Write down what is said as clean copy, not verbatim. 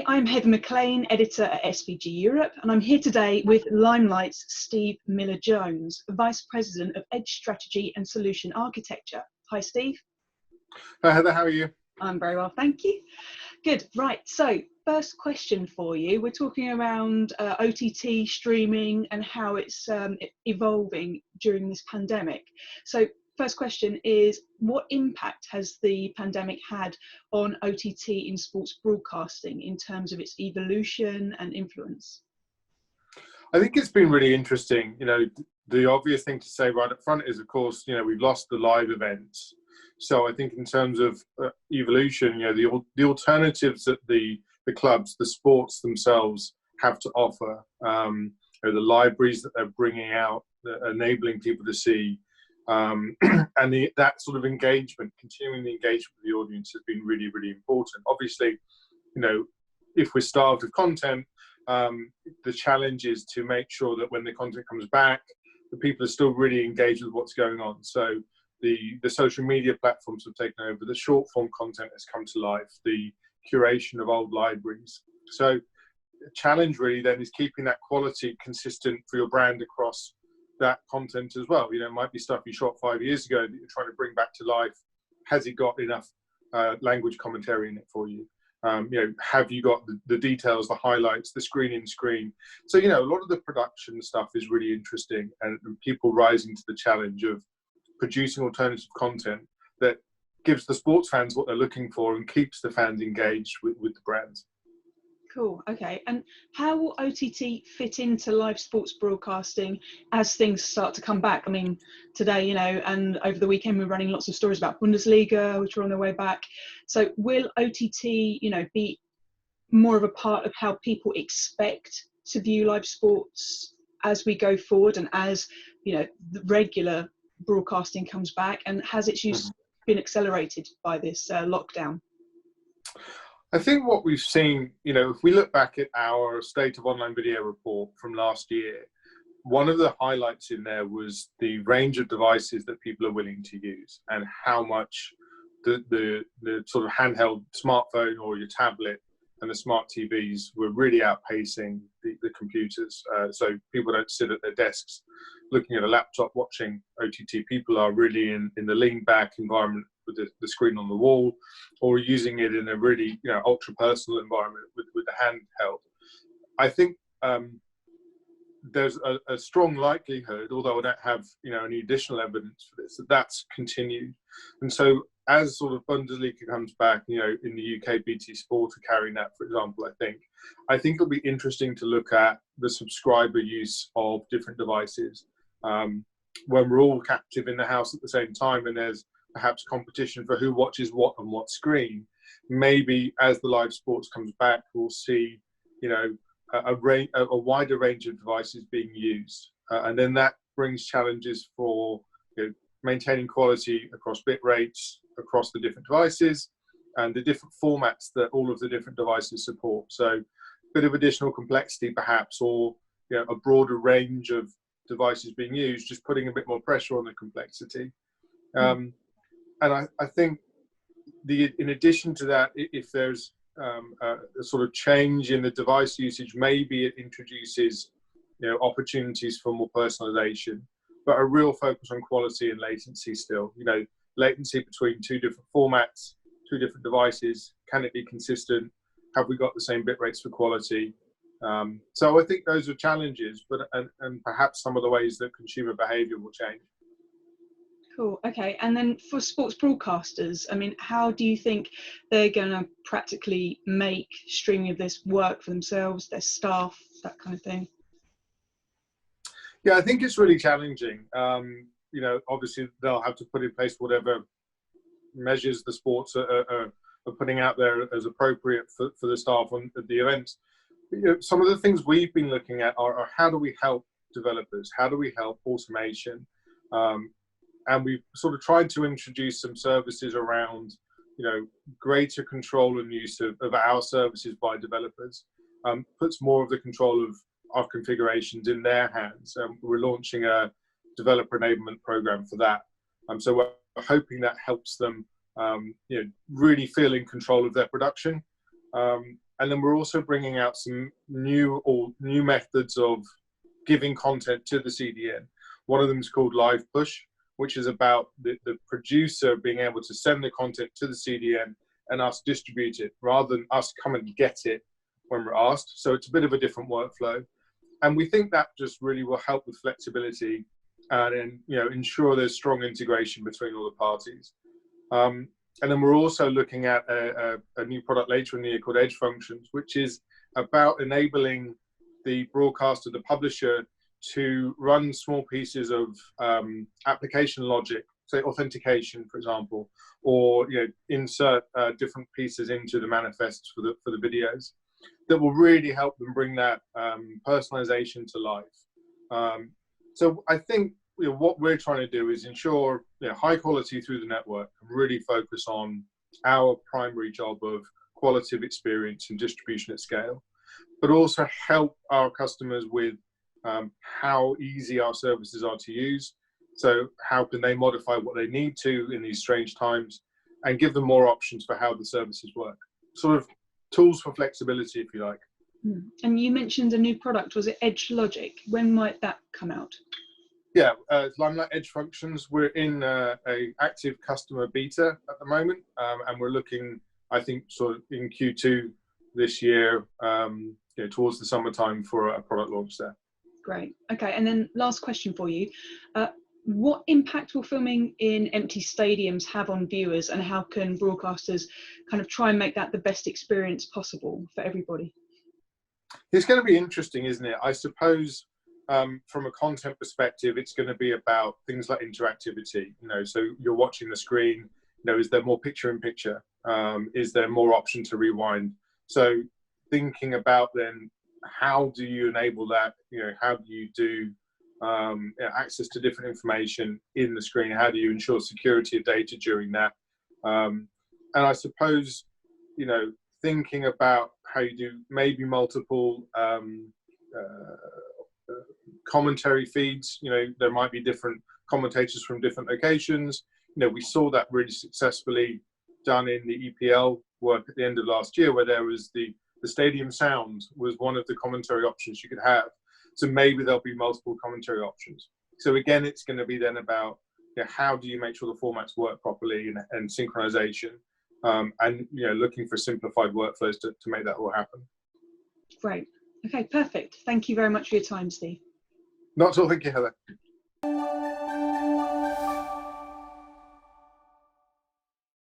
Hi, I'm Heather McLean, editor at SVG Europe, and I'm here today with Limelight's Steve Miller-Jones, Vice President of Edge Strategy and Solution Architecture. Hi, Steve. Hi, Heather. How are you? I'm very well, thank you. Good. Right. So, first question for you. We're talking around OTT streaming and how it's evolving during this pandemic. So, first question is, what impact has the pandemic had on OTT in sports broadcasting in terms of its evolution and influence? I think it's been really interesting. The obvious thing to say right up front is, of course, we've lost the live events. So I think in terms of evolution, the alternatives that the clubs, the sports themselves have to offer, the libraries that they're bringing out, enabling people to see, and that sort of engagement, continuing the engagement with the audience has been really, really important. Obviously, if we're starved of content, the challenge is to make sure that when the content comes back, the people are still really engaged with what's going on. So the social media platforms have taken over, the short form content has come to life, the curation of old libraries. So the challenge really then is keeping that quality consistent for your brand across that content as well. It might be stuff you shot 5 years ago that you're trying to bring back to life. Has it got enough language commentary in it for you? Have you got the details, the highlights, the screen? So, a lot of the production stuff is really interesting, and people rising to the challenge of producing alternative content that gives the sports fans what they're looking for and keeps the fans engaged with the brands. Cool. Okay. And how will OTT fit into live sports broadcasting as things start to come back? I mean, today, and over the weekend, we're running lots of stories about Bundesliga, which are on their way back. So will OTT, be more of a part of how people expect to view live sports as we go forward and as, the regular broadcasting comes back? And has its use been accelerated by this lockdown? I think what we've seen, if we look back at our State of Online Video report from last year, one of the highlights in there was the range of devices that people are willing to use and how much the sort of handheld smartphone or your tablet and the smart TVs were really outpacing the computers. So people don't sit at their desks looking at a laptop watching OTT. People are really in the lean back environment with the screen on the wall, or using it in a really ultra personal environment with the handheld. I think there's a strong likelihood, although I don't have any additional evidence for this, that's continued. And so as sort of Bundesliga comes back, in the UK, BT Sport are carrying that, for example. I think it'll be interesting to look at the subscriber use of different devices when we're all captive in the house at the same time, and there's perhaps competition for who watches what on what screen. Maybe as the live sports comes back, we'll see, a wider range of devices being used. And then that brings challenges for maintaining quality across bit rates, across the different devices, and the different formats that all of the different devices support. So a bit of additional complexity perhaps, or a broader range of devices being used, just putting a bit more pressure on the complexity. And I think in addition to that, if there's a sort of change in the device usage, maybe it introduces opportunities for more personalization, but a real focus on quality and latency still. Latency between two different formats, two different devices. Can it be consistent? Have we got the same bit rates for quality? So I think those are challenges, but and perhaps some of the ways that consumer behavior will change. Cool. Okay. And then for sports broadcasters, I mean, how do you think they're going to practically make streaming of this work for themselves, their staff, that kind of thing? Yeah, I think it's really challenging. Obviously they'll have to put in place whatever measures the sports are putting out there as appropriate for the staff on the events. Some of the things we've been looking at are how do we help developers? How do we help automation? And we've sort of tried to introduce some services around, greater control and use of our services by developers, puts more of the control of our configurations in their hands. We're launching a developer enablement program for that. So we're hoping that helps them, really feel in control of their production. And then we're also bringing out some new methods of giving content to the CDN. One of them is called Live Push, which is about the producer being able to send the content to the CDN and us distribute it rather than us come and get it when we're asked. So it's a bit of a different workflow. And we think that just really will help with flexibility and ensure there's strong integration between all the parties. And then we're also looking at a new product later in the year called Edge Functions, which is about enabling the broadcaster, the publisher, to run small pieces of application logic, say authentication, for example, or insert different pieces into the manifests for the videos that will really help them bring that personalization to life. So I think what we're trying to do is ensure high quality through the network and really focus on our primary job of quality of experience and distribution at scale, but also help our customers with how easy our services are to use. So how can they modify what they need to in these strange times and give them more options for how the services work. Sort of tools for flexibility, if you like. And you mentioned a new product, was it Edge Logic? When might that come out? Yeah, Limelight Edge Functions. We're in a active customer beta at the moment, and we're looking, I think, sort of in Q2 this year, towards the summertime for a product launch there. Great. Okay, and then last question for you. What impact will filming in empty stadiums have on viewers, and how can broadcasters kind of try and make that the best experience possible for everybody? It's going to be interesting, isn't it? I suppose from a content perspective, it's going to be about things like interactivity. So you're watching the screen. Is there more picture-in-picture? Is there more option to rewind? So thinking about then, how do you enable that? How do you do access to different information in the screen? How do you ensure security of data during that? And I suppose, thinking about how you do maybe multiple commentary feeds. There might be different commentators from different locations. We saw that really successfully done in the EPL work at the end of last year, where there was the stadium sound was one of the commentary options you could have. So maybe there'll be multiple commentary options. So again, it's going to be then about how do you make sure the formats work properly and synchronization, and looking for simplified workflows to make that all happen. Great. Okay, perfect. Thank you very much for your time, Steve. Not at all. Thank you, Heather.